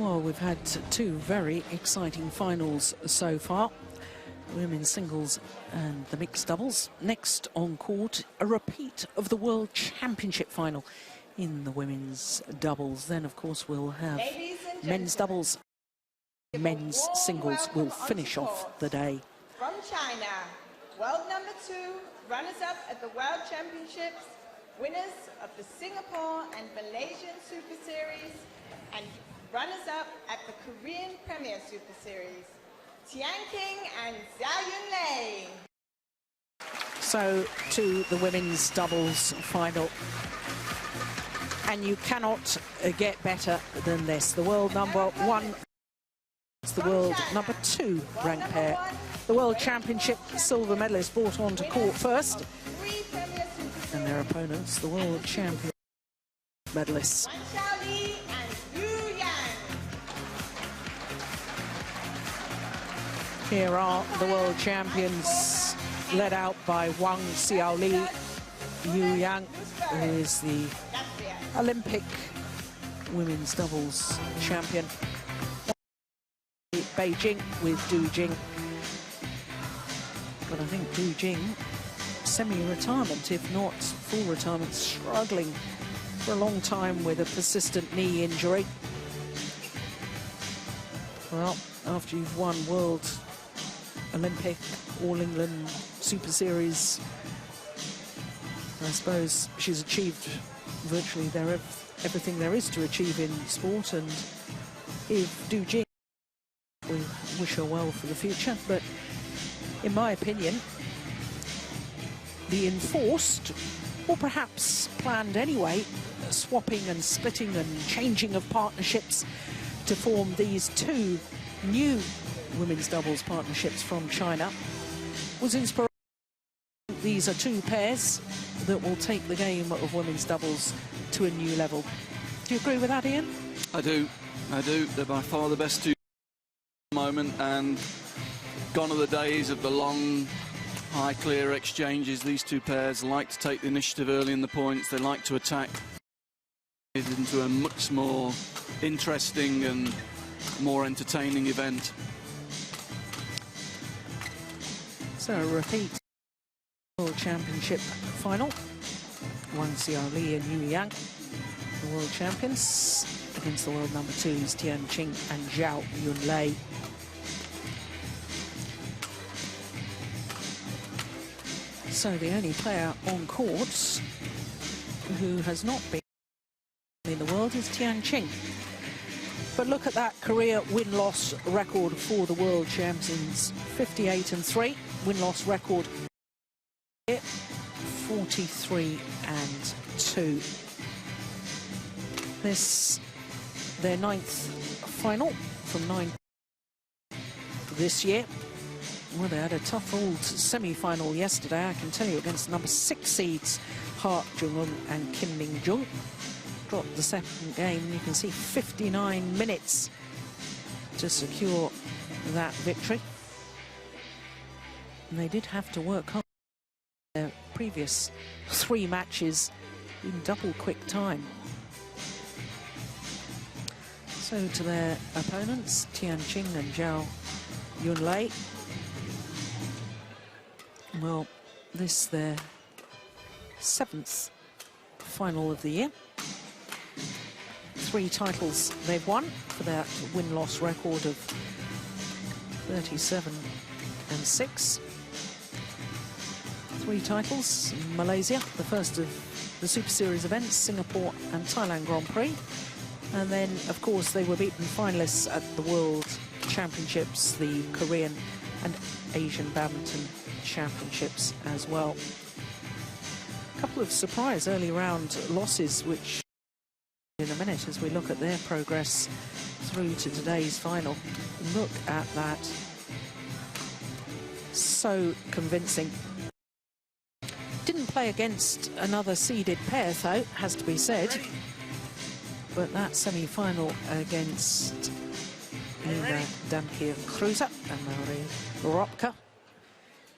Well, we've had two very exciting finals so far. Women's singles and the mixed doubles. Next on court, a repeat of the World Championship final in the women's doubles. Then, of course, we'll have men's doubles. Men's singles will finish off the day. From China, world number 2, runners-up at the World Championships, winners of the Singapore and Malaysian Super Series, and runners-up at the Korean Premier Super Series, Tian Qing and Zhao Yunlei. So to the women's doubles final. And you cannot get better than this. The world number 1, it's the world number 2 ranked pair. The World Championship silver medalists brought onto court first. And their opponents, the world champion medalists. Wang Xiaoli and Yang. Here are the world champions, led out by Wang Xiaoli. Yang is the Olympic women's doubles champion. Beijing with Du Jing. But I think Du Jing, semi-retirement, if not full retirement, struggling for a long time with a persistent knee injury. Well, after you've won World, Olympic, All England Super Series, I suppose she's achieved virtually everything there is to achieve in sport, and if Du Jing, we wish her well for the future, but in my opinion, the enforced, or perhaps planned anyway, swapping and splitting and changing of partnerships to form these two new women's doubles partnerships from China was inspiring. These are two pairs that will take the game of women's doubles to a new level. Do you agree with that, Ian? I do. They're by far the best two at the moment, and gone are the days of the long, high clear exchanges. These two pairs like to take the initiative early in the points. They like to attack it into a much more interesting and more entertaining event. So a repeat World Championship final. Wang Xiaoli and Yang, the world champions, against the world number 2s Tian Qing and Zhao Yunlei. So the only player on court who has not been in the world is Tian Qing. But look at that career win-loss record for the world champions. 58-3 win-loss record. 43-2. This, their 9th final from 9 this year. Well, they had a tough old semi-final yesterday, I can tell you, against number 6 seeds Ha Jung-eun and Kim Min-jung. Dropped the second game. You can see 59 minutes to secure that victory. And they did have to work hard. Their previous 3 matches in double quick time. So to their opponents, Tian Qing and Zhao Yunlei. Well, this their 7th final of the year. 3 titles they've won for that win-loss record of 37-6. 3 titles in Malaysia, the first of the Super Series events, Singapore and Thailand Grand Prix. And then, of course, they were beaten finalists at the World Championships, the Korean and Asian Badminton Championships as well. A couple of surprise early round losses, which in a minute as we look at their progress through to today's final. Look at that. So convincing. Didn't play against another seeded pair, though, has to be said. But that semi-final against Ina Damkir-Kreuzer and Marie Ropka,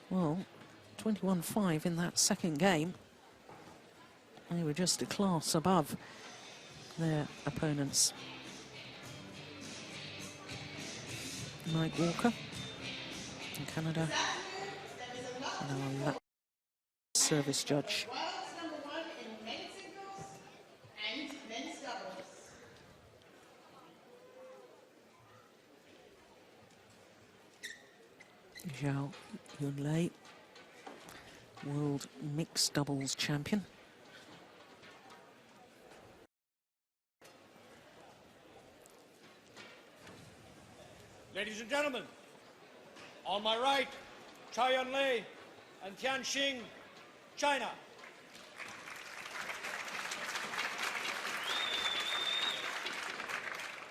well, 21-5 in that second game. They were just a class above their opponents. Mike Walker in Canada. And our service judge. World's number 1 in men's singles and men's doubles. Zhao Yunlei, world mixed doubles champion. Ladies and gentlemen, on my right, Zhao Yunlei and Tian Qing, China.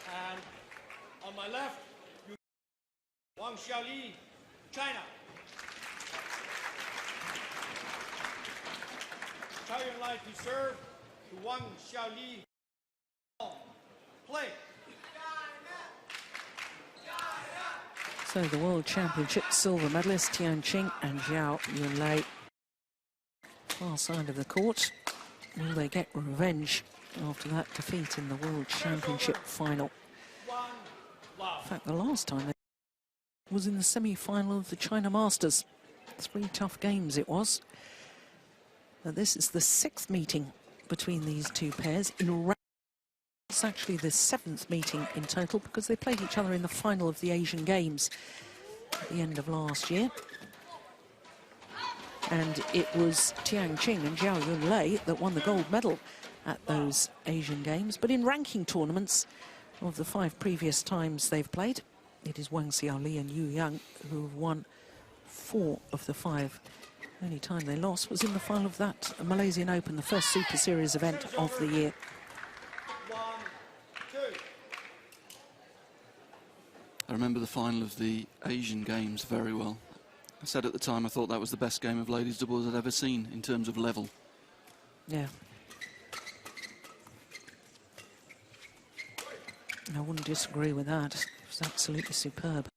And on my left, Wang Xiaoli, China. Zhao Yunlei to serve to Wang Xiaoli. Play. So the World Championship silver medalists Tian Qing and Zhao Yunlei. Far side of the court. Will they get revenge after that defeat in the World Championship final? In fact, the last time they was in the semi-final of the China Masters. 3 tough games it was. But this is the 6th meeting between these two pairs in round. It's actually the 7th meeting in total because they played each other in the final of the Asian Games at the end of last year. And it was Tian Qing and Zhao Yunlei that won the gold medal at those Asian Games. But in ranking tournaments of the 5 previous times they've played, it is Wang Xiaoli and Yu Yang who have won 4 of the 5. The only time they lost was in the final of that Malaysian Open, the first Super Series event of the year. I remember the final of the Asian Games very well. I said at the time I thought that was the best game of ladies doubles I'd ever seen in terms of level. Yeah. I wouldn't disagree with that. It was absolutely superb.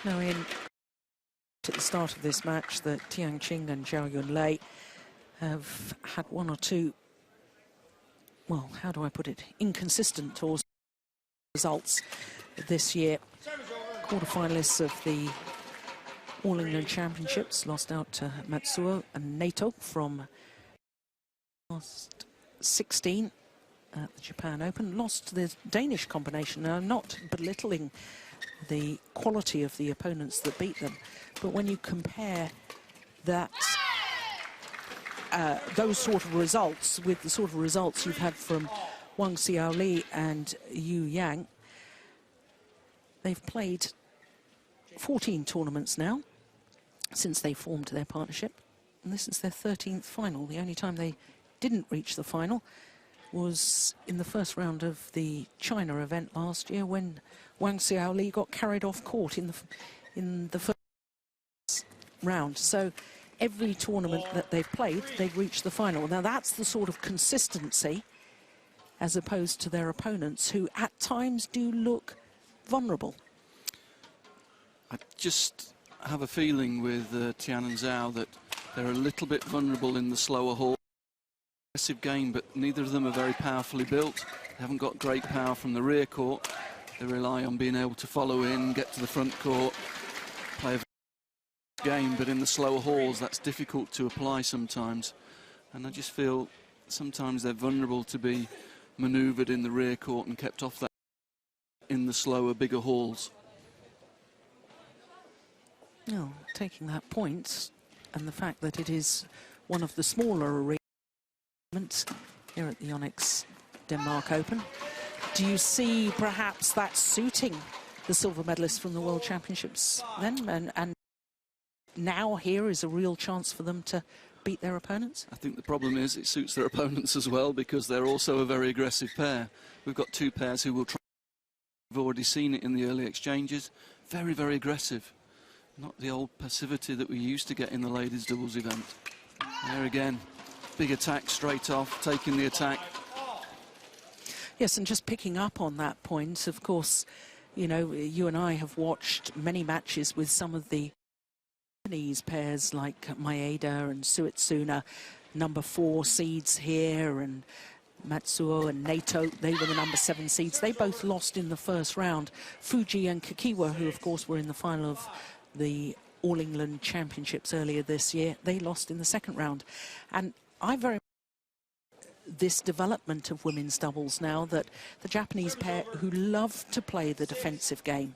Now at the start of this match, that Tian Qing and Zhao Yunlei have had 1 or 2, well, how do I put it, inconsistent or results this year. Quarter-finalists of the All England Championships, lost out to Matsuo and Nato from last 16 at the Japan Open. Lost to the Danish combination. Now, not belittling the quality of the opponents that beat them, but when you compare that those sort of results with the sort of results you've had from Wang Xiaoli and Yu Yang, they've played 14 tournaments now since they formed their partnership, and this is their 13th final. The only time they didn't reach the final was in the first round of the China event last year, when Wang Xiaoli got carried off court in the first round. So every tournament that they've played, they've reached the final. Now that's the sort of consistency as opposed to their opponents, who at times do look vulnerable. I just have a feeling with Tian and Zhao that they're a little bit vulnerable in the slower hall. Aggressive game, but neither of them are very powerfully built. They haven't got great power from the rear court. They rely on being able to follow in, get to the front court, play a game, but in the slower halls that's difficult to apply sometimes. And I just feel sometimes they're vulnerable to be manoeuvred in the rear court and kept off that in the slower, bigger halls. No, taking that point and the fact that it is one of the smaller arenas here at the Yonex Denmark Open, do you see perhaps that suiting the silver medalists from the World Championships then? And now here is a real chance for them to beat their opponents? I think the problem is it suits their opponents as well, because they're also a very aggressive pair. We've got 2 pairs who will try. We've already seen it in the early exchanges. Very, very aggressive. Not the old passivity that we used to get in the ladies' doubles event. There again, big attack straight off, taking the attack. Yes, and just picking up on that point, of course, you know, you and I have watched many matches with some of the Japanese pairs like Maeda and Suetsuna, number 4 seeds here, and Matsuo and Nato, they were the number 7 seeds. They both lost in the first round. Fuji and Kakiwa, who of course were in the final of the All England Championships earlier this year, they lost in the second round. And I very this development of women's doubles now, that the Japanese pair, who love to play the defensive game,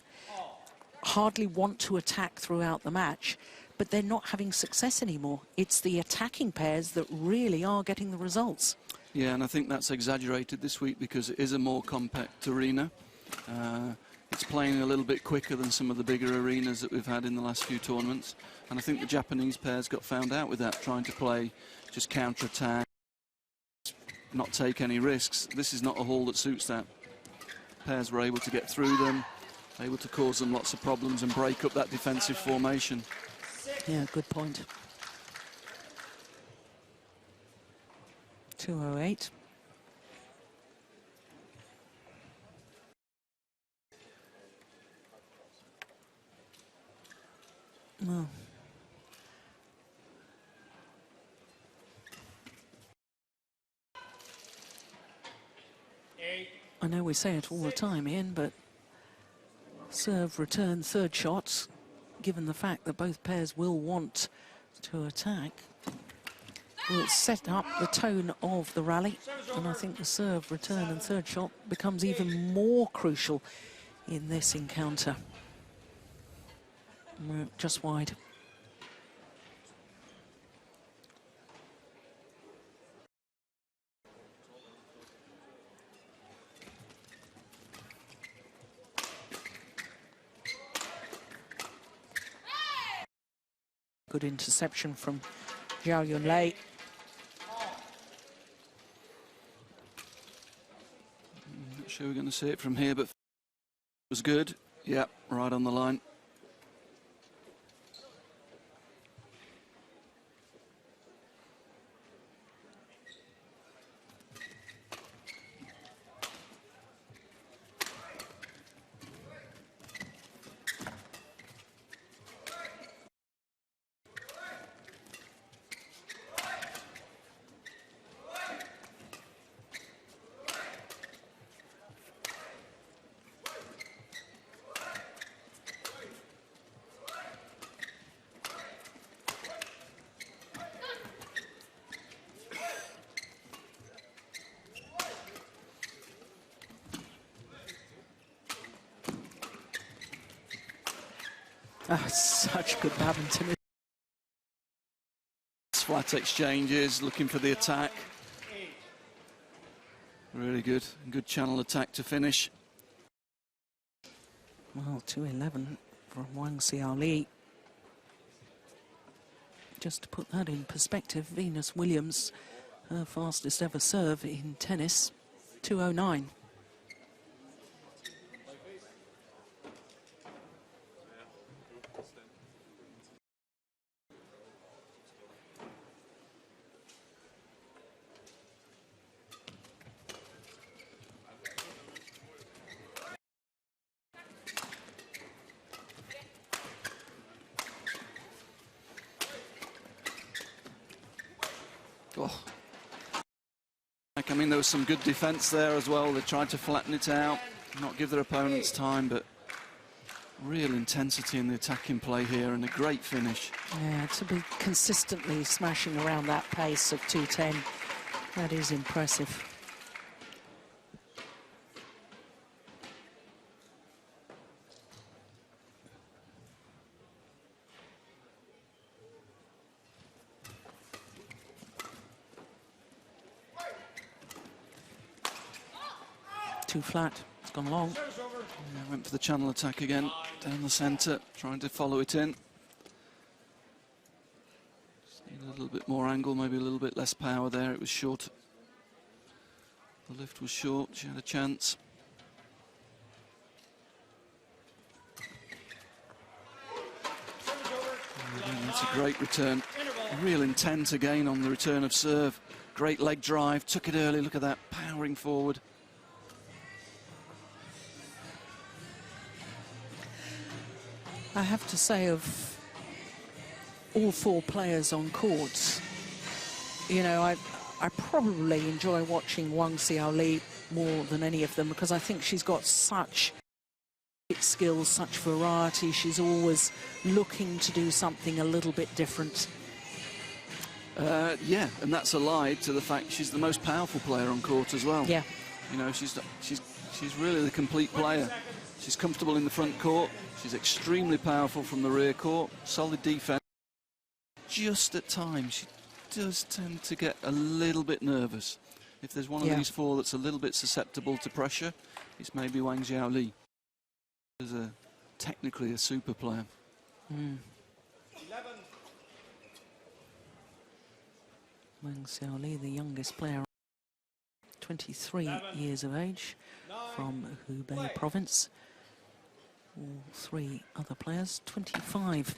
hardly want to attack throughout the match, but they're not having success anymore. It's the attacking pairs that really are getting the results. Yeah, and I think that's exaggerated this week because it is a more compact arena. It's playing a little bit quicker than some of the bigger arenas that we've had in the last few tournaments. And I think the Japanese pairs got found out with that, trying to play just counter-attack, not take any risks. This is not a hall that suits that. Pairs were able to get through them, able to cause them lots of problems and break up that defensive formation. Yeah, good point. 208. No. I know we say it all the time, Ian, but serve, return, third shots, given the fact that both pairs will want to attack, will set up the tone of the rally. And I think the serve, return and third shot becomes even more crucial in this encounter. We're just wide. Good interception from Zhao Yunlei. Not sure we're going to see it from here, but it was good. Yeah, right on the line. Oh, such good badminton. Flat exchanges, looking for the attack. Really good. Good channel attack to finish. Well, 211 from Wang Xiaoli. Just to put that in perspective, Venus Williams, her fastest ever serve in tennis, 209. Oh. I mean, there was some good defence there as well. They tried to flatten it out, not give their opponents time, but real intensity in the attacking play here and a great finish. Yeah, to be consistently smashing around that pace of 210, that is impressive. Too flat, it's gone long. Yeah, went for the channel attack again, down the centre, trying to follow it in. Just need a little bit more angle, maybe a little bit less power there. It was short. The lift was short, she had a chance. And that's a great return. Real intent again on the return of serve. Great leg drive, took it early, look at that, powering forward. I have to say, of all 4 players on court, you know, I probably enjoy watching Wang Xiaoli more than any of them, because I think she's got such skills, such variety. She's always looking to do something a little bit different. Yeah, and that's allied to the fact she's the most powerful player on court as well. Yeah. You know, she's really the complete player. She's comfortable in the front court. She's extremely powerful from the rear court. Solid defense. Just at times, she does tend to get a little bit nervous. If there's one of these four that's a little bit susceptible to pressure, it's maybe Wang Xiaoli. Is technically a super player. Wang Xiaoli, the youngest player, 23 years of age, from Hubei province. All three other players, 25.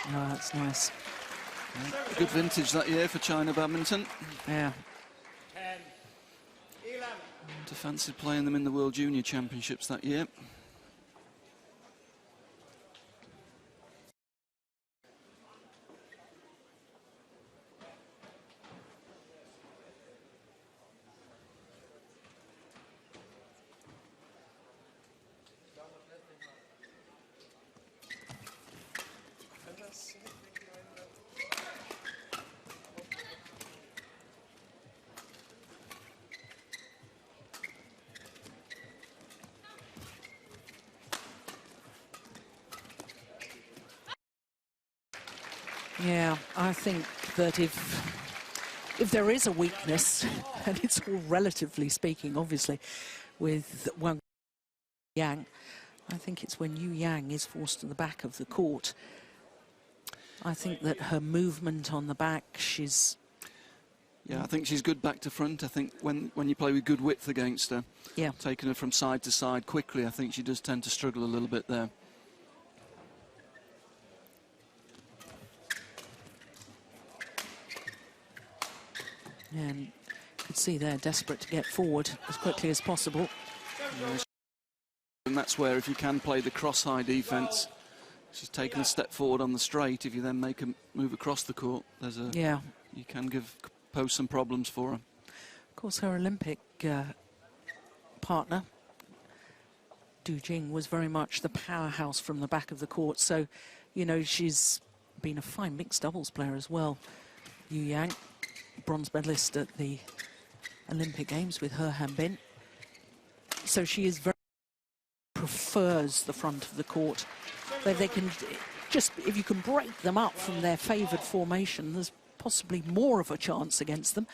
Oh, that's nice. Yeah, good vintage that year for China badminton. Yeah. 10, 11. To fancy playing them in the World Junior Championships that year. Yeah, I think that if there is a weakness, and it's all relatively speaking, obviously, with Wang Yang, I think it's when Yu Yang is forced to the back of the court. I think that her movement on the back, she's... Yeah, I think she's good back to front. I think when you play with good width against her, taking her from side to side quickly, I think she does tend to struggle a little bit there. And you could see they're desperate to get forward as quickly as possible. And that's where, if you can play the cross-high defence, she's taken a step forward on the straight. If you then make a move across the court, there's a you can pose some problems for her. Of course, her Olympic partner, Du Jing, was very much the powerhouse from the back of the court. So, you know, she's been a fine mixed doubles player as well. Yu Yang, bronze medalist at the Olympic Games with her Hanbin. So she is very prefers the front of the court. They can just, if you can break them up from their favoured formation, there's possibly more of a chance against them.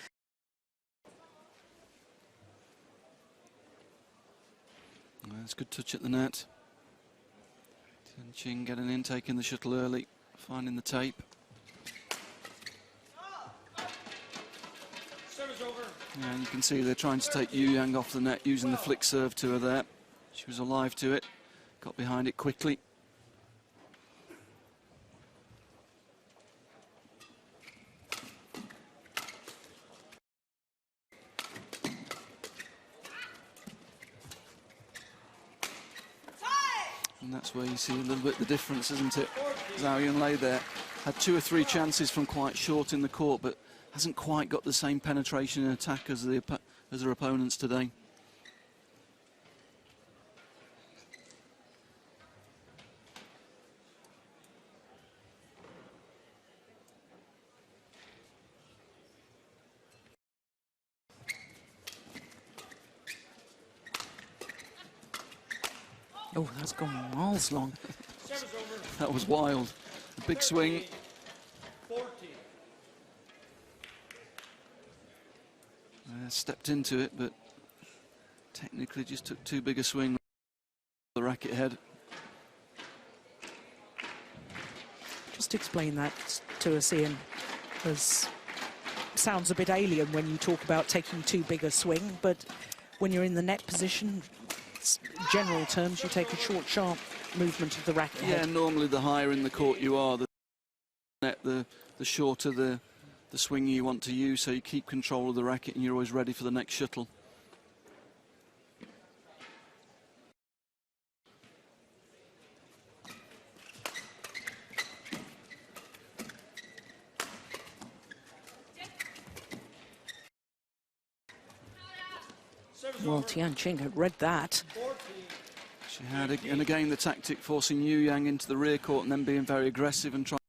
That's a good touch at the net. Tian Qing getting in, taking the shuttle early, finding the tape. Yeah, and you can see they're trying to take Yu Yang off the net, using the flick serve to her there. She was alive to it, got behind it quickly. And that's where you see a little bit the difference, isn't it? Zhao Yunlei there had 2 or 3 chances from quite short in the court, but hasn't quite got the same penetration and attack as her opponents today. Oh, that's gone miles long. That was wild. A big swing. 40. Stepped into it, but technically just took too big a swing with the racket head. Just explain that to us, Ian, as sounds a bit alien when you talk about taking too big a swing, but when you're in the net position, general terms, you take a short, sharp movement of the racket head. Yeah, normally the higher in the court you are, the net, the shorter the swing you want to use, so you keep control of the racket and you're always ready for the next shuttle. Well, Tian Qing had read that. She had, and again, the tactic forcing Yu Yang into the rear court and then being very aggressive and trying.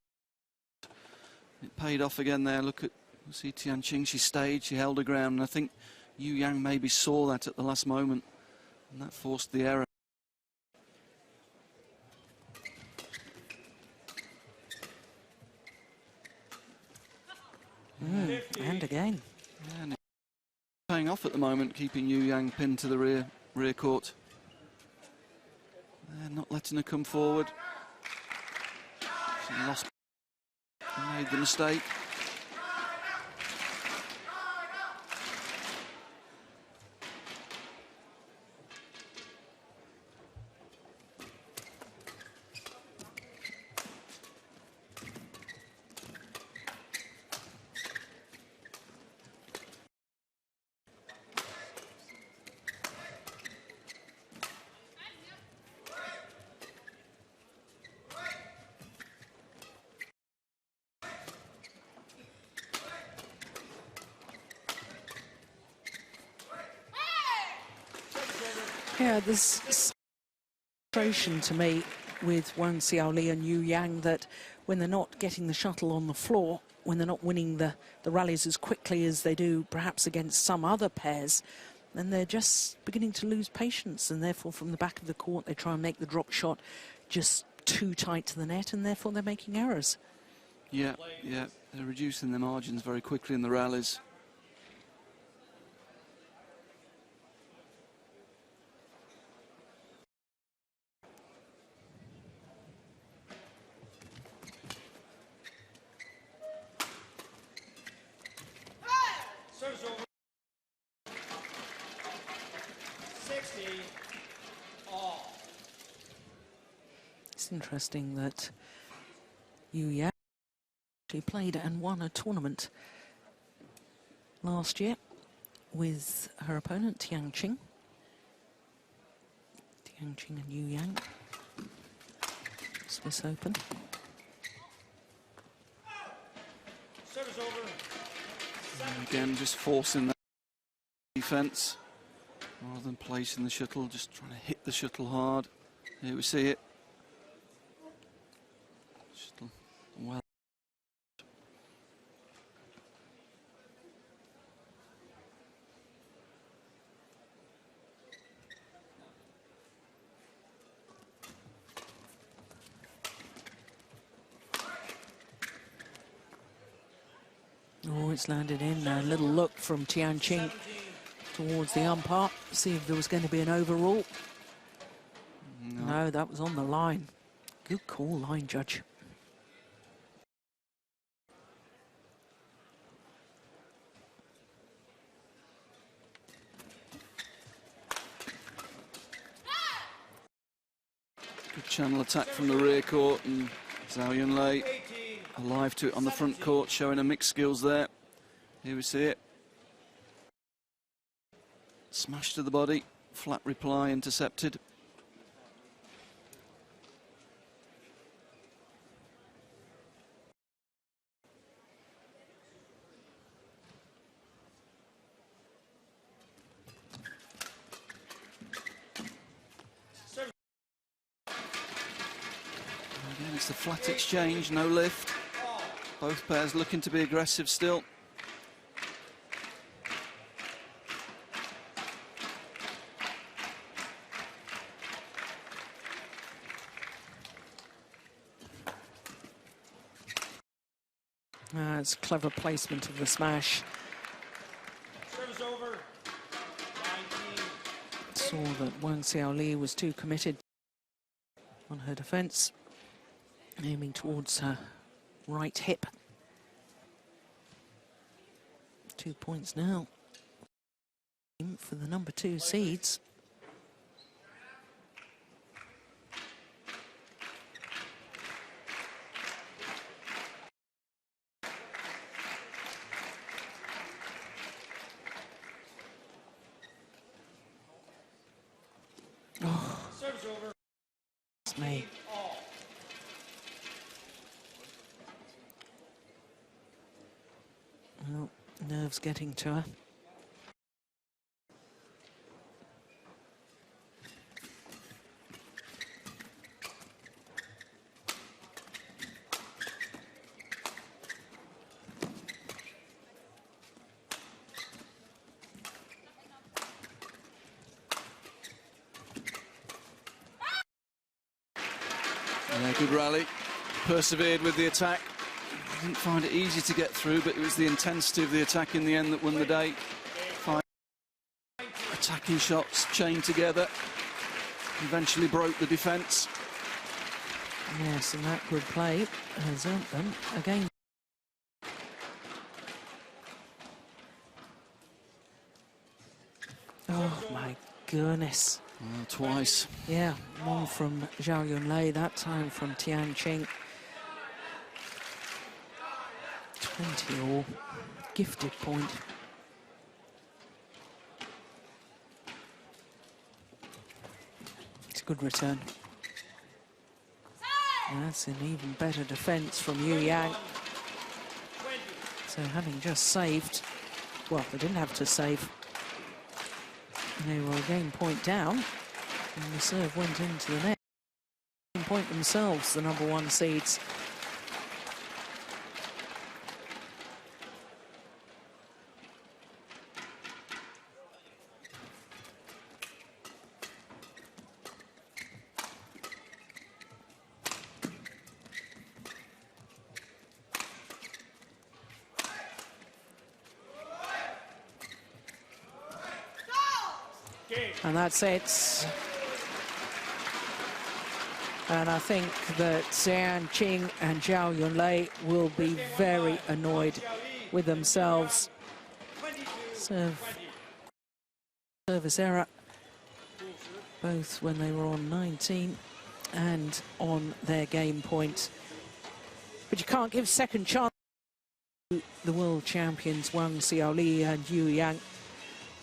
It paid off again there. Look at, see Tian Qing, she stayed, she held her ground, and I think Yu Yang maybe saw that at the last moment, and that forced the error. And again. And it's paying off at the moment, keeping Yu Yang pinned to the rear court. They're not letting her come forward. She lost, made the mistake. Yeah, there's frustration to me with Wang Xiaoli and Yu Yang that when they're not getting the shuttle on the floor, when they're not winning the rallies as quickly as they do perhaps against some other pairs, then they're just beginning to lose patience, and therefore from the back of the court they try and make the drop shot just too tight to the net, and therefore they're making errors. Yeah, they're reducing their margins very quickly in the rallies. Service over. 60 all. It's interesting that Yu Yang actually played and won a tournament last year with her opponent Tian Qing. Tian Qing and Yu Yang, Swiss Open. Service over. And again, just forcing that defense rather than placing the shuttle, just trying to hit the shuttle hard. Here we see it. Shuttle well. Oh, it's landed in. A little look from Tian Qing towards the umpire, see if there was going to be an overrule. No, that was on the line. Good call, line judge. Good channel attack from the rear court, and Zhao Yunlei alive to it on the front court, showing her mixed skills there. Here we see it. Smash to the body, flat reply intercepted. Again, it's the flat exchange, no lift. Both pairs looking to be aggressive still. It's clever placement of the smash. Service over. 19. Saw that Wang Xiaoli was too committed on her defense, aiming towards her right hip. 2 points now for the number 2 seeds. Service over. It's me. Well, nerves getting to her. Yeah, good rally. Persevered with the attack. Didn't find it easy to get through, but it was the intensity of the attack in the end that won the day. 5 attacking shots chained together. Eventually broke the defence. Yes, and that good play has earned them again. Oh my goodness. Well, twice. Yeah, one from Zhao Yunlei, that time from Tian Qing. 20 all. Gifted point. It's a good return. And that's an even better defence from Yu Yang. So having just saved, well, they didn't have to save. They were a game point down, and the serve went into the net. Game point themselves, the #1 seeds. And that's it. And I think that Tian Qing and Zhao Yunlei will be very annoyed with themselves. Service error, both when they were on 19 and on their game point. But you can't give second chance to the world champions Wang Xiaoli and Yu Yang.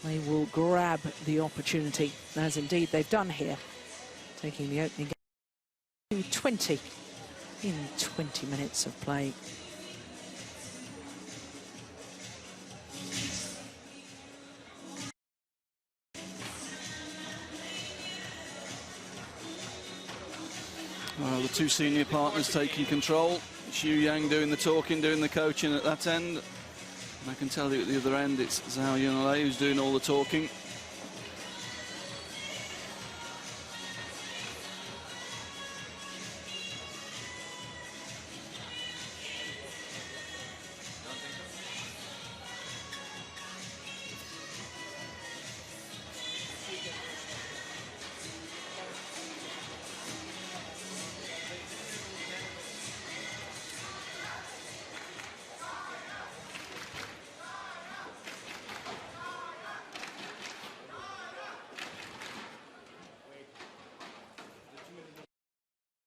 They will grab the opportunity, as indeed they've done here, taking the opening game to 20 in 20 minutes of play. Well, the two senior partners taking control. Yu Yang doing the talking, doing the coaching at that end. And I can tell you at the other end, it's Zhao Yunlei who's doing all the talking.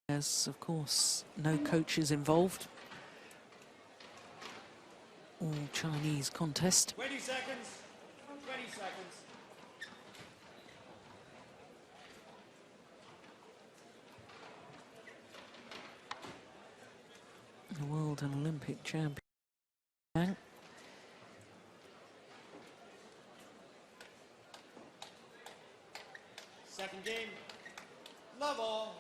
There's, of course, no coaches involved. All Chinese contest. 20 seconds. 20 seconds. The world and Olympic champion. Second game. Love all.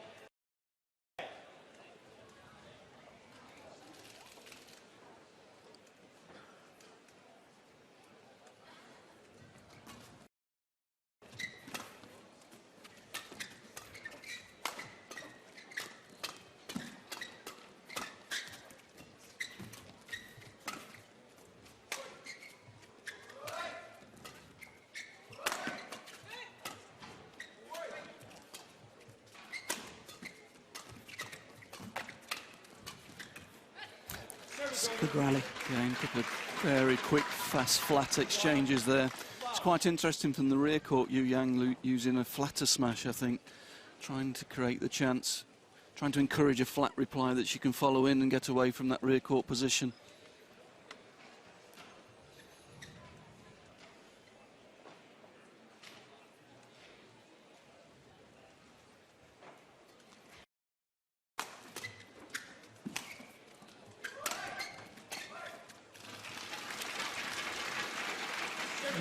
It's a good rally. Yeah, a couple of very quick, fast, flat exchanges there. It's quite interesting from the rear court, Yu Yang using a flatter smash, I think, trying to create the chance, trying to encourage a flat reply that she can follow in and get away from that rear court position.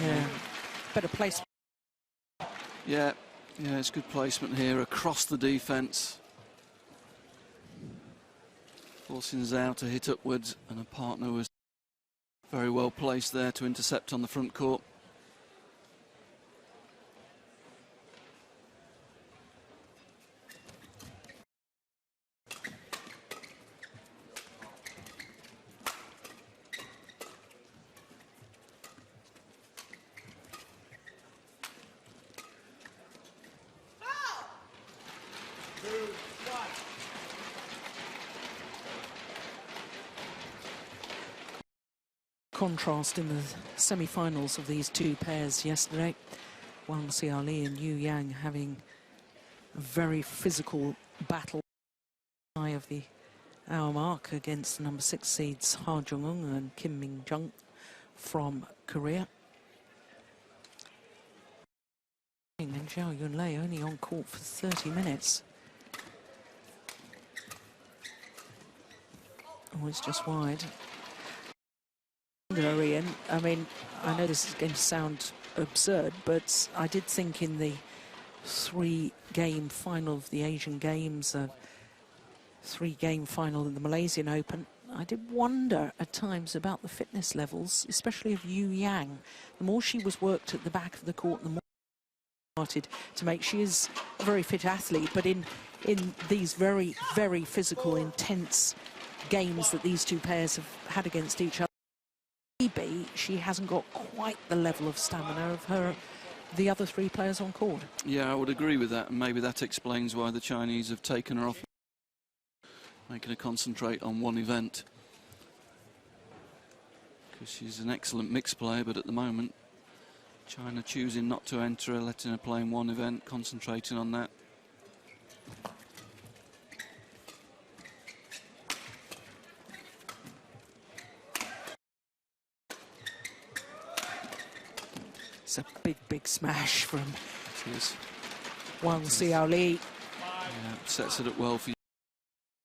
Yeah, better place. Yeah, it's good placement here across the defence. Forcing Zhao to hit upwards, and her partner was very well placed there to intercept on the front court. contrast in the semi-finals of these two pairs yesterday. Wang Xiaoli and Yu Yang having a very physical battle of the hour mark against the number 6 seeds Ha Jung-eun and Kim Min-jung from Korea. And Zhao Yunlei only on court for 30 minutes. Oh, it's just wide. Ian, I mean, I know this is going to sound absurd, but I did think in the 3-game final of the Asian Games, 3-game final in the Malaysian Open, I did wonder at times about the fitness levels, especially of Yu Yang. The more she was worked at the back of the court, the more started to make. She is a very fit athlete, but in these very, very physical, intense games that these two pairs have had against each other, maybe she hasn't got quite the level of stamina of the other 3 players on court. Yeah, I would agree with that, and maybe that explains why the Chinese have taken her off, making her concentrate on one event. Because she's an excellent mixed player, but at the moment, China choosing not to enter her, letting her play in one event, concentrating on that. It's a big, big smash from Wang Xiaoli. Yeah, sets it up well for you.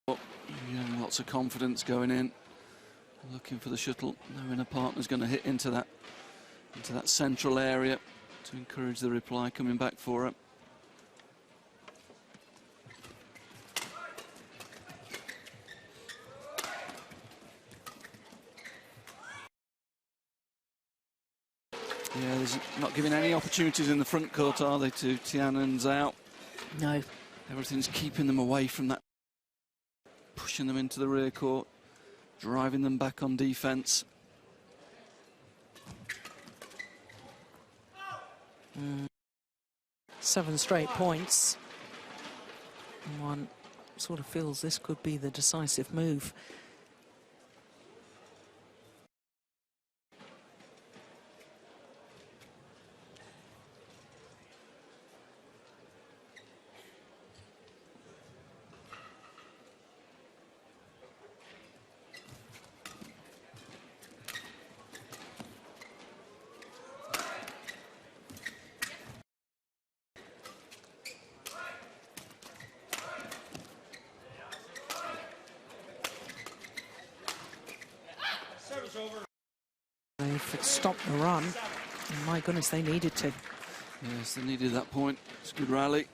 Yeah, lots of confidence going in, looking for the shuttle, knowing her partner's going to hit into that central area to encourage the reply coming back for her. Yeah, there's not giving any opportunities in the front court, are they, to Tian and Zhao? No. Everything's keeping them away from that, pushing them into the rear court, driving them back on defence. 7 straight points. One sort of feels this could be the decisive move. They've stopped the run. And my goodness, they needed to. Yes, they needed that point. It's a good rally.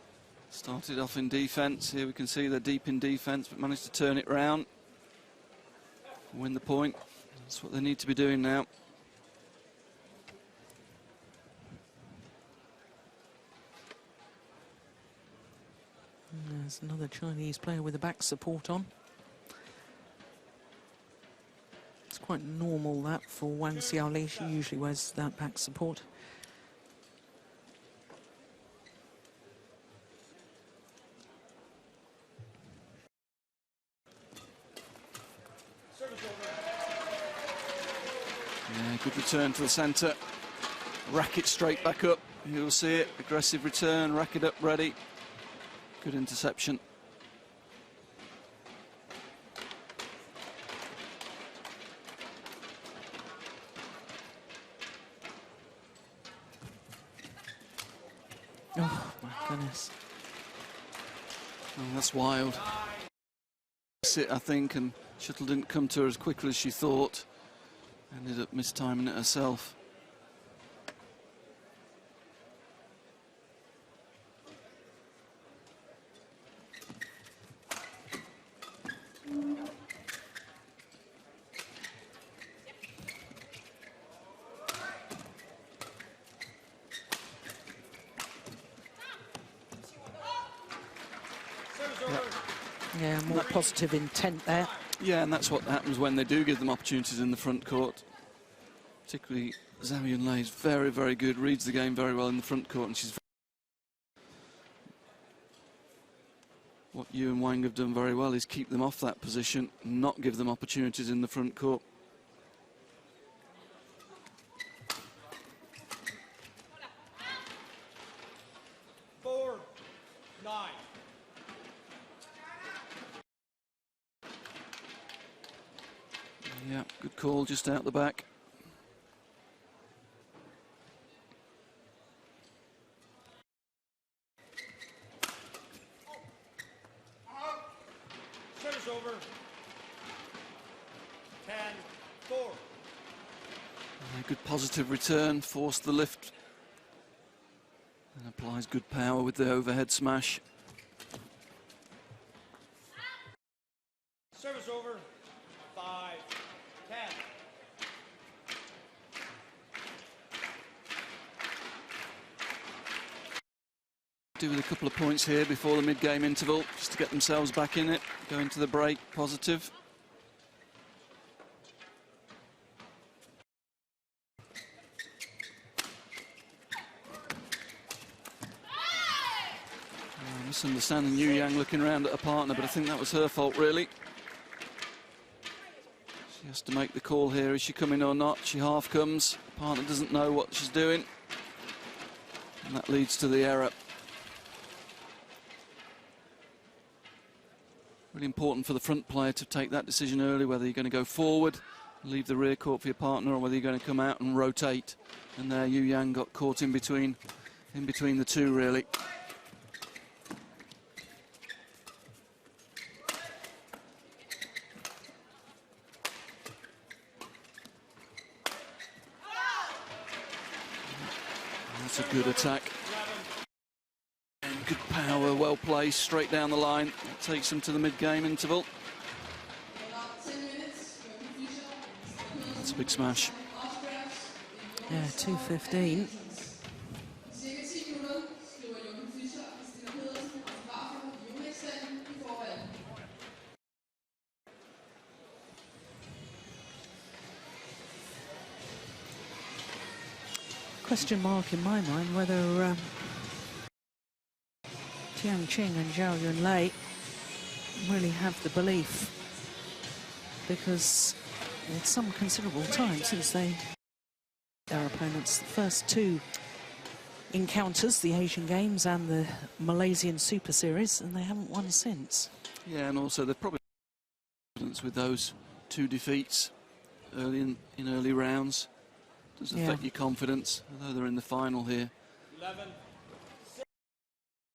Started off in defence. Here we can see they're deep in defence, but managed to turn it round. Win the point. That's what they need to be doing now. And there's another Chinese player with a back support on. It's quite normal that for Wang Xiaoli. She usually wears that back support. Yeah, good return to the centre. Racket straight back up. You'll see it. Aggressive return, racket up, ready. Good interception. Oh, my goodness. Oh, that's wild. Sit, I think, and shuttle didn't come to her as quickly as she thought. Ended up mistiming it herself. Yeah, more positive intent there. Yeah, and that's what happens when they do give them opportunities in the front court. Particularly Zhao Yunlei is very, very good, reads the game very well in the front court, and she's what Yu and Wang have done very well is keep them off that position, not give them opportunities in the front court. Yeah, good call just out the back. Service over. 10-4. Good positive return, forced the lift. And applies good power with the overhead smash. Service over. 5-10. Do with a couple of points here before the mid-game interval, just to get themselves back in it, go into the break positive. Misunderstanding Yu Yang looking around at her partner, but I think that was her fault, really. She has to make the call here. Is she coming or not? She half comes. Partner doesn't know what she's doing. And that leads to the error. Really important for the front player to take that decision early, whether you're going to go forward, leave the rear court for your partner, or whether you're going to come out and rotate. And there Yu Yang got caught in between the two, really. That's a good attack. And good power, well placed, straight down the line. That takes them to the mid-game interval. That's a big smash. Yeah, 2:15. Question mark in my mind whether Tian Qing and Zhao Yunlei really have the belief, because it's some considerable time since their opponents. The first two encounters, the Asian Games and the Malaysian Super Series, and they haven't won since. Yeah, and also they're probably confidence with those two defeats early in early rounds. Does affect your confidence, although they're in the final here. 11.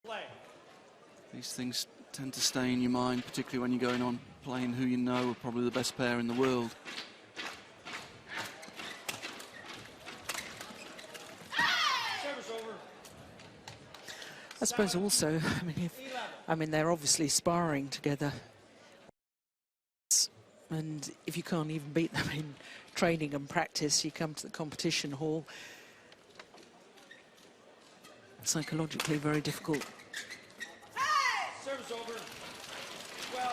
Play. These things tend to stay in your mind, particularly when you're going on playing who you know are probably the best pair in the world. Service over. I suppose also, I mean, they're obviously sparring together, and if you can't even beat them in training and practice, you come to the competition hall. Psychologically very difficult. Service over. 12-7.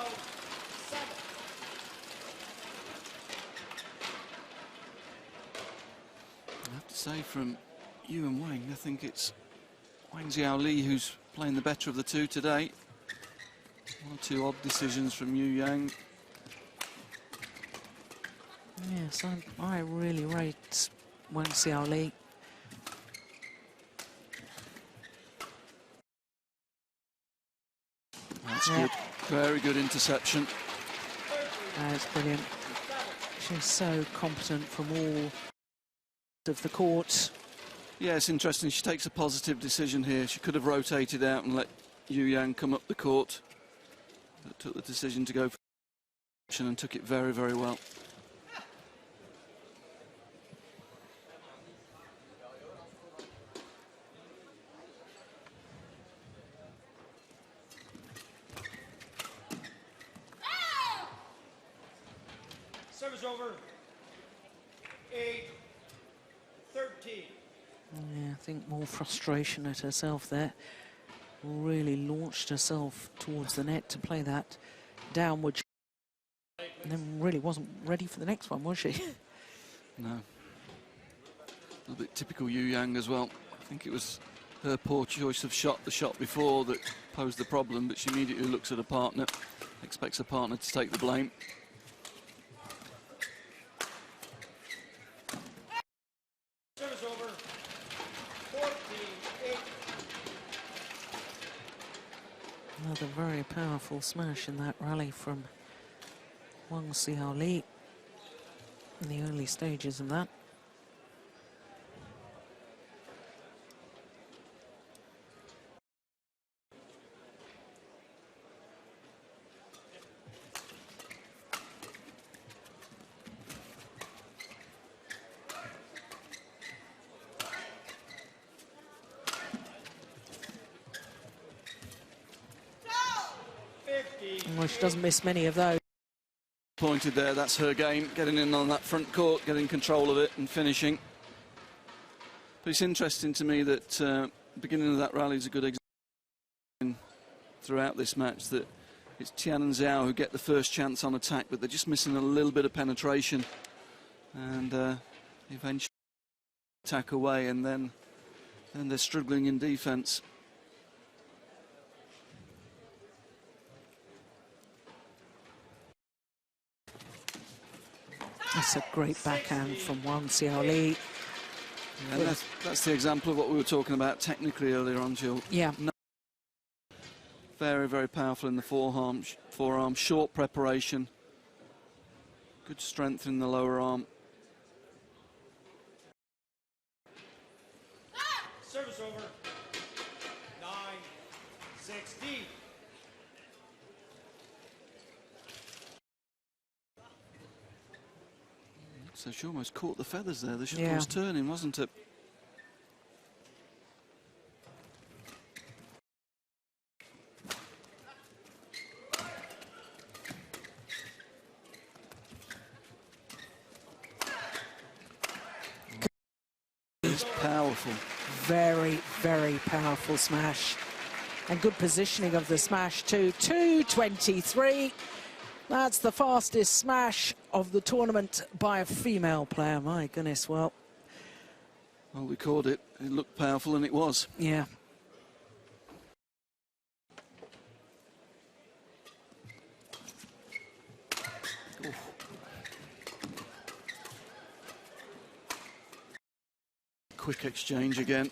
I have to say, from you and Wang, I think it's Wang Xiaoli who's playing the better of the two today. One or two odd decisions from Yu Yang. Yes, I really rate Wang Xiaoli. That's good. Very good interception. That's brilliant. She's so competent from all of the court. Yeah, it's interesting. She takes a positive decision here. She could have rotated out and let Yu Yang come up the court, but took the decision to go for action and took it very, very well. Service over. 8-13. Yeah, I think more frustration at herself there. Really launched herself towards the net to play that downward. And then really wasn't ready for the next one, was she? No. A little bit typical Yu Yang as well. I think it was her poor choice of shot, the shot before, that posed the problem, but she immediately looks at her partner, expects her partner to take the blame. Service over. 14-8. Another very powerful smash in that rally from Wang Xiaoli in the early stages of that. Well, she doesn't miss many of those. Pointed there, that's her game, getting in on that front court, getting control of it and finishing. But it's interesting to me that the beginning of that rally is a good example throughout this match, that it's Tian and Zhao who get the first chance on attack, but they're just missing a little bit of penetration, and eventually attack away, and then they're struggling in defense. That's a great backhand from Wang Xiaoli. And that's the example of what we were talking about technically earlier on, Jill. Yeah. Very, very powerful in the forearm, short preparation, good strength in the lower arm. Service over. 9-16. So she almost caught the feathers there. The shuttle was turning, wasn't it? It's powerful. Very, very powerful smash. And good positioning of the smash too. 2:23. That's the fastest smash of the tournament by a female player. My goodness, well, we caught it. It looked powerful, and it was. Yeah. Oof. Quick exchange again.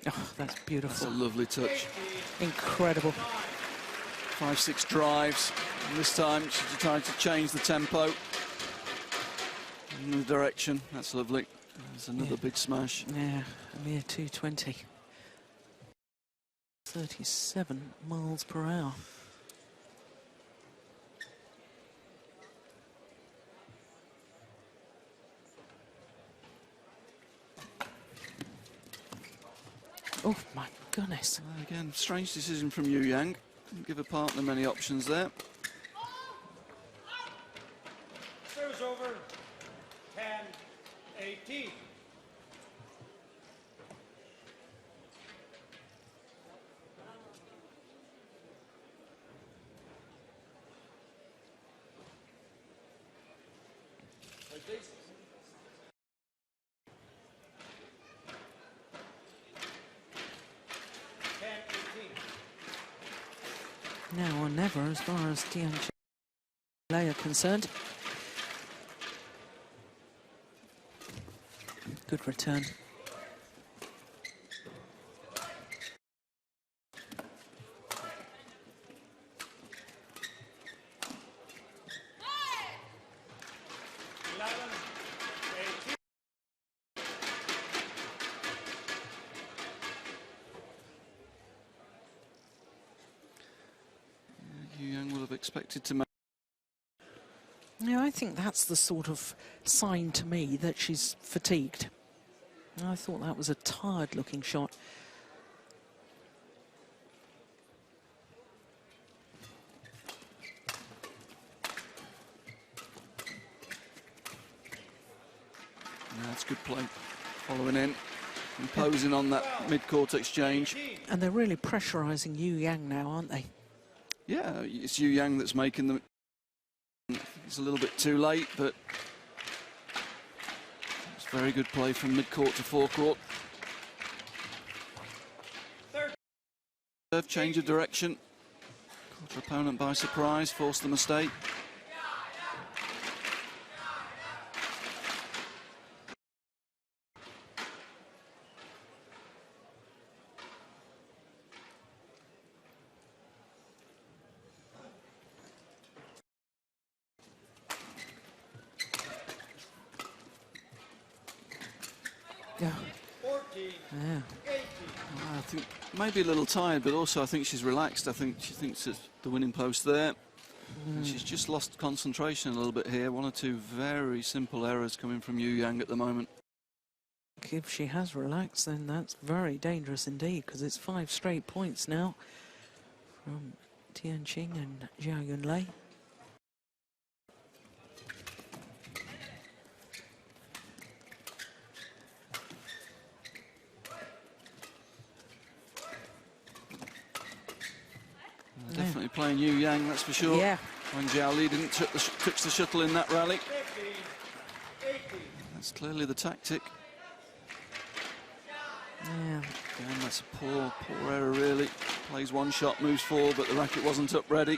Oh, that's beautiful. That's a lovely touch. Incredible. 5-6 drives. And this time she tried to change the tempo in the direction. That's lovely. There's another big smash. Yeah, a mere 220. 37 miles per hour. Oh my goodness. Again, strange decision from Yu Yang. Didn't give a partner many options there. Service over. 10-18. Now or never, as far as Tian Qing are concerned. Good return. Expected to make. Yeah, I think that's the sort of sign to me that she's fatigued. I thought that was a tired-looking shot. That's good play. Following in, imposing on that mid-court exchange. And they're really pressurising Yu Yang now, aren't they? Yeah, it's Yu Yang that's making them. It's a little bit too late, but it's very good play from mid-court to forecourt. Serve, change of direction. Caught her opponent by surprise, forced the mistake. Yeah. 14, Yeah. 18. I think maybe a little tired, but also I think she's relaxed. I think she thinks it's the winning post there. And she's just lost concentration a little bit here. One or two very simple errors coming from Yu Yang at the moment. If she has relaxed, then that's very dangerous indeed, because it's 5 straight points now from Tian Qing and Zhao Yunlei. Definitely playing Yu Yang, that's for sure. Yeah. Wang Xiaoli didn't touch the shuttle in that rally. 15, 18. That's clearly the tactic. Yeah. Again, that's a poor error, really. Plays one shot, moves forward, but the racket wasn't up ready.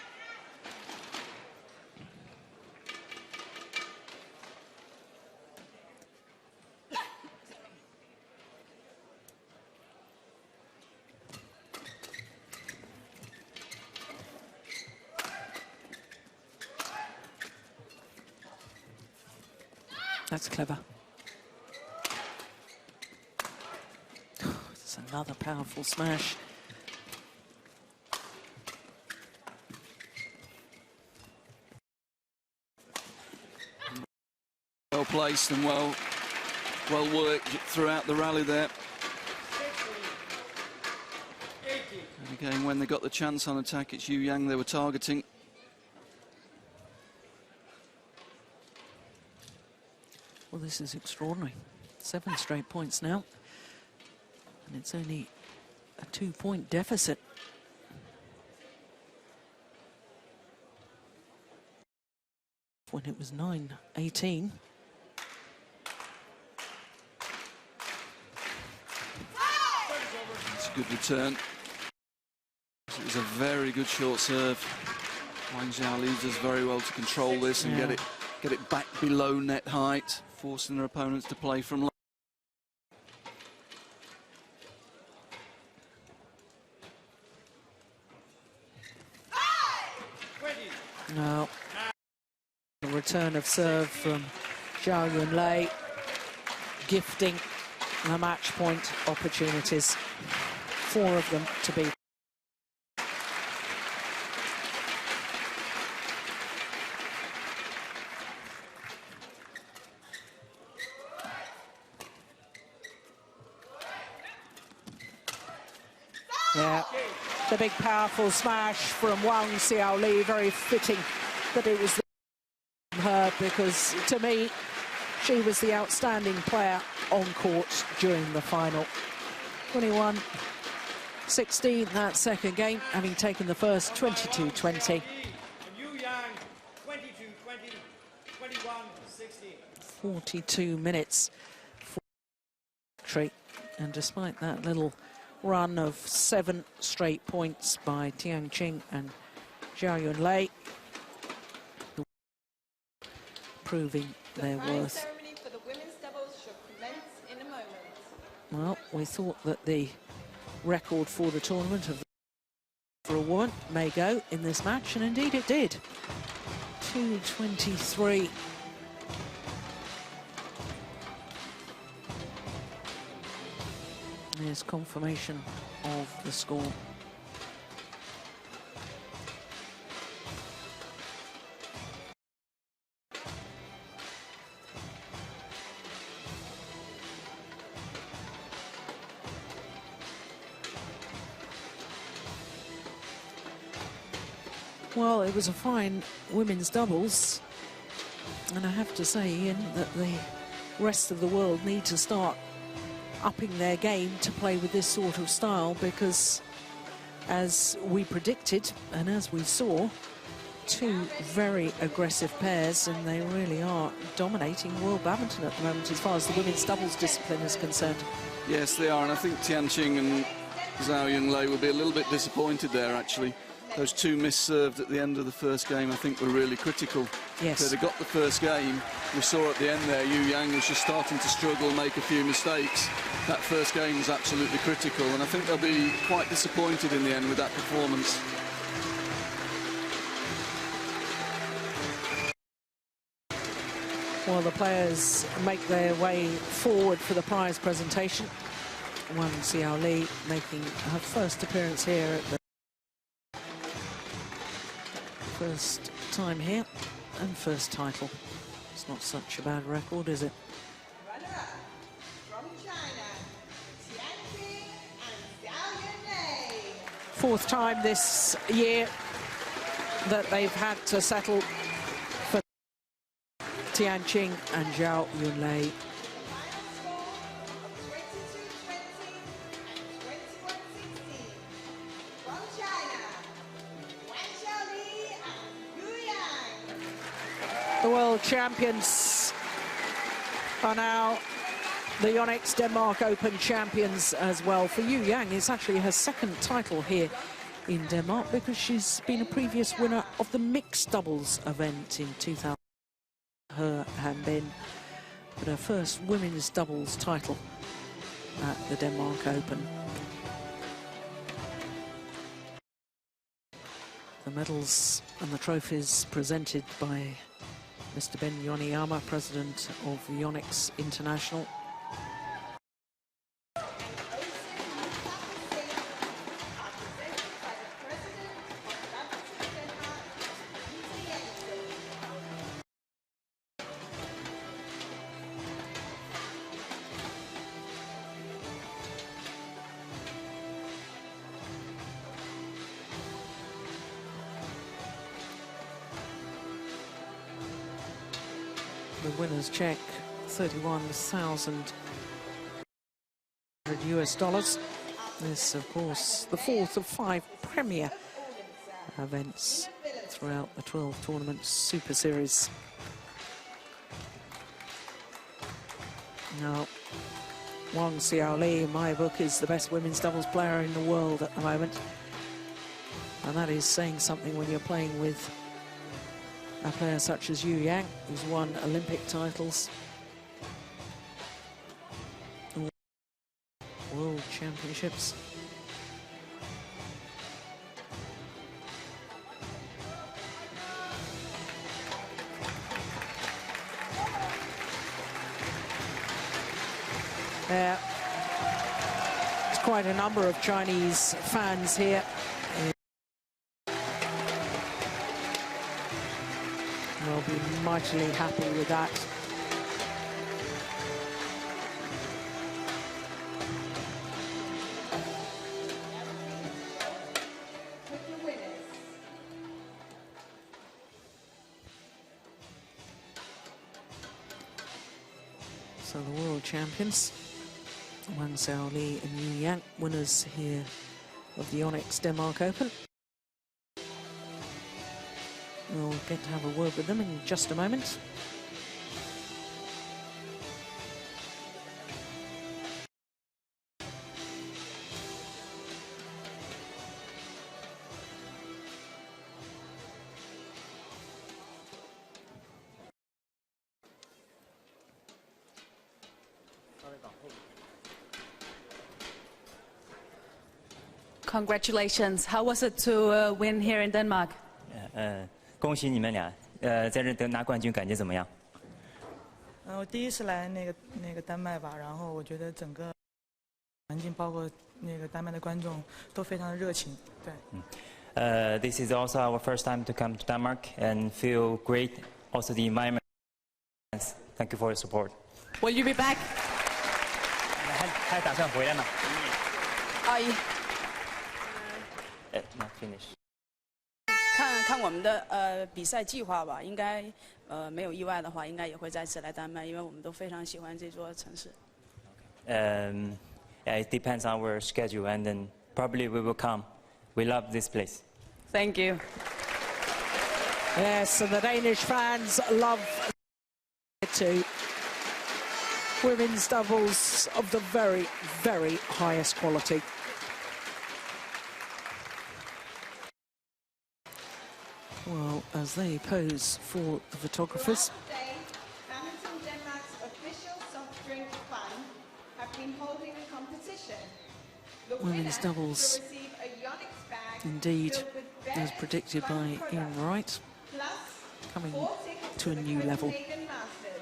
That's clever. It's another powerful smash. Well placed and well worked throughout the rally there. 18. And again, when they got the chance on attack, it's Yu Yang they were targeting. Well, this is extraordinary. 7 straight points now. And it's only a 2-point deficit. When it was 9-18. It's a good return. It was a very good short serve. Wang Xiaoli does very well to control this and get it back below net height, forcing their opponents to play from low. No. The return of serve from Zhao Yunlei, gifting the match point opportunities. 4 of them to be. Yeah, the big powerful smash from Wang Xiaoli, very fitting that it was her, because to me she was the outstanding player on court during the final. 21-16 that second game, having taken the first 22-20. And Yu Yang, 22-20, 21-16. 42 minutes for victory, and despite that little run of 7 straight points by Tian Qing and Zhao Yunlei, proving their worth. Ceremony for the women's doubles should commence in a moment. Well, we thought that the record for the tournament for a woman may go in this match, and indeed it did. 2:23. There's confirmation of the score. Well, it was a fine women's doubles, and I have to say, Ian, that the rest of the world need to start upping their game to play with this sort of style, because as we predicted and as we saw, 2 very aggressive pairs, and they really are dominating world badminton at the moment as far as the women's doubles discipline is concerned. Yes, they are, and I think Tian Qing and Zhao Yunlei will be a little bit disappointed there, actually. Those 2 misserved at the end of the first game, I think, were really critical. Yes. So they got the first game. We saw at the end there, Yu Yang was just starting to struggle, make a few mistakes. That first game was absolutely critical, and I think they'll be quite disappointed in the end with that performance. While the players make their way forward for the prize presentation, Wang Xiaoli making her first appearance here at the first time here and first title. It's not such a bad record, is it? Runner-up from China, Tian Qing and Zhao Yunlei. Fourth time this year that they've had to settle for Tian Qing and Zhao Yunlei. Final score of 22-20 and 21-16. From China, Wang Xiaoli and Yu Yang. The world champions are now the Yonex Denmark Open champions as well. For Yu Yang, it's actually her second title here in Denmark because she's been a previous winner of the mixed doubles event in 2000. Her and Ben, but her first women's doubles title at the Denmark Open. The medals and the trophies presented by Mr. Ben Yoniyama, president of Yonex International. The winner's check, $31,000 US. This, of course, the fourth of 5 premier events throughout the 12 tournament Super Series. Now, Wang Xiaoli, in my book, is the best women's doubles player in the world at the moment. And that is saying something when you're playing with a player such as Yu Yang, who's won Olympic titles, World Championships. There's quite a number of Chinese fans here. I'll be mightily happy with that. So the world champions, Wang Xiaoli and Yu Yang, winners here of the Yonex Denmark Open. We'll get to have a word with them in just a moment. Congratulations. How was it to win here in Denmark? 恭喜你们俩，在这拿冠军感觉怎么样？我第一次来那个丹麦吧，然后我觉得整个环境包括那个丹麦的观众都非常的热情，对。This is also our first time to come to Denmark and feel great. Also the environment. Thank you for your support. Will you be back? 还打算回来吗？ Not finish. 看我们的比赛计划吧，应该没有意外的话，应该也会再次来丹麦，因为我们都非常喜欢这座城市。It depends on our schedule, and then probably we will come. We love this place. Thank you. Yes, and the Danish fans love it too. Women's doubles of the very, very highest quality. Well, as they pose for the photographers. Today, Badminton Denmark's official soft drink fund have been holding a competition. The Women's winner doubles, will receive a Yonex bag indeed, filled with as best predicted by fun Ian products, Wright, plus coming 4 tickets to a the new level. Copenhagen Masters.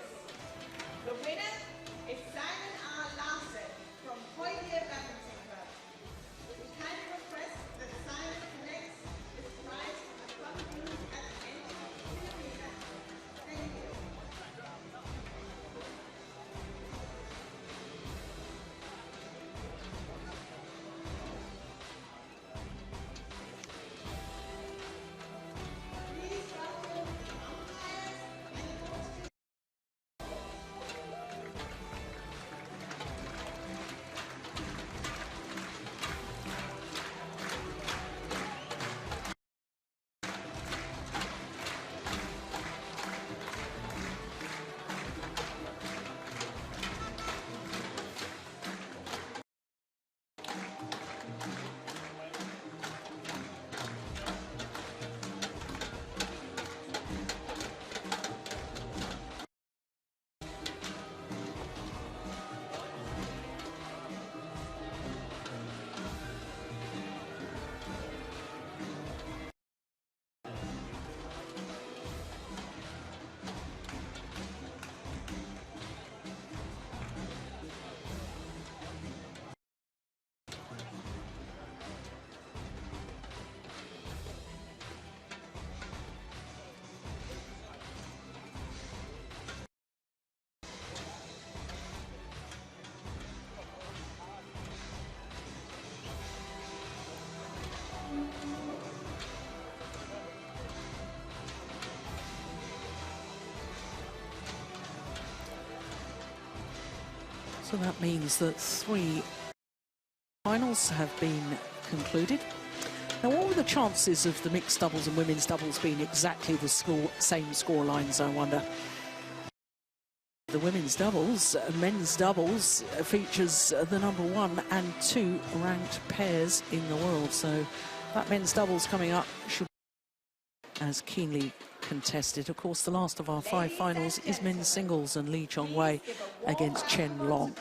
So that means that 3 finals have been concluded. Now, what were the chances of the mixed doubles and women's doubles being exactly the same score lines, I wonder? The women's doubles, men's doubles features the #1 and 2 ranked pairs in the world. So that men's doubles coming up should be as keenly contested. Of course, the last of our 5 finals is men's singles and Lee Chong-wei against Chen Long.